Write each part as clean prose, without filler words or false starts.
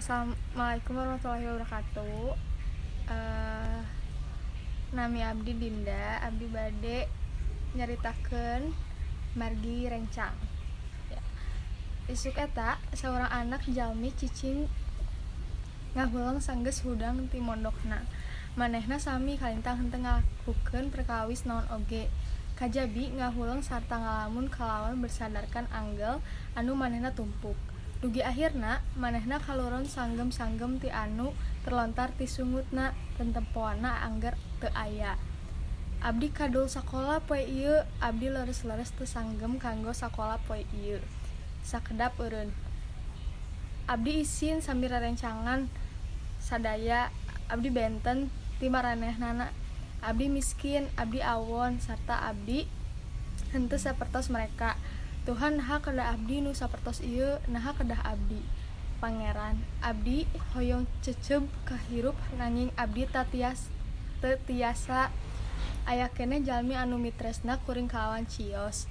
Assalamualaikum warahmatullahi wabarakatuh. Eh, Nami abdi Dinda, abdi bade nyaritakeun margi rencang. Ya. Isuk eta seorang anak jalmi cicing ngahulang sanggeus hudang ti mondokna. Manehna sami kalintang henteu ngakukeun perkawis naon oge. Kajabi ngahulang sarta ngalamun kalawan bersadarkan anggel anu manehna tumpuk. Dugi akhirna manehna kaluron sanggem-sanggem ti anu terlontar ti sungutna tentempoana angger teu aya. Abdi kadul sakola poe ieu, abdi leres-leres teu sanggem kanggo sakola poe ieu. Sakedap eureun. Abdi isin sambil rerencangan sadaya, abdi benten ti maranehnana. Abdi miskin, abdi awon, sarta abdi henteu sapertos mereka. Tuhan naha kedah abdi nu sapertos ieu, naha kedah abdi. Pangeran, abdi hoyong ceceub kahirup nanging abdi teu tiasa aya keneh jalmi anu mitresna kuring kalawan cios.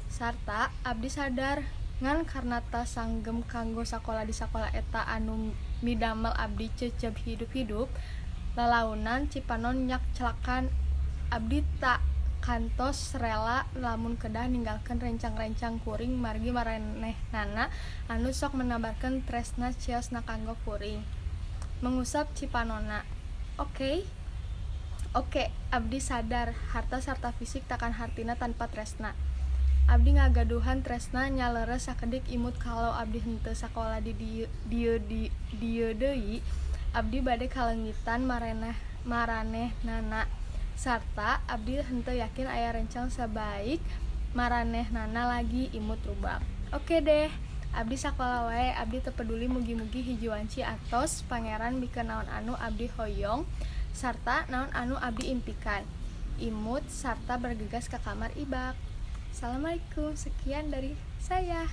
Sarta abdi sadar ngan karna ta sanggem kanggo sakola di sakola eta anu midamel abdi ceceub hidup-hidup, lalaunan cipanon nyak celakan abdi tak kantos rela lamun kedah ninggalkeun rencang-rencang kuring margi maranehnana anu sok menabarkeun tresna ciosna kanggo kuring. Mengusap cipanonna. Oke, abdi sadar harta sarta fisik takan hartina tanpa tresna. Abdi ngagaduhan tresna nya leres sakedik imut kalau abdi henteu sakola di dieu deui, abdi bade kalengitan maranehnana. Sarta abdi henteu yakin aya rencang sabaik maranehnana lagi imut rubak. Oke deh, abdi sakola wae, abdi teu peduli mugi-mugi hiji wanci atos pangeran mikeun naon anu abdi hoyong sarta naon anu abdi impikan. Imut sarta bergegas ke kamar ibak. Assalamualaikum, sekian dari saya.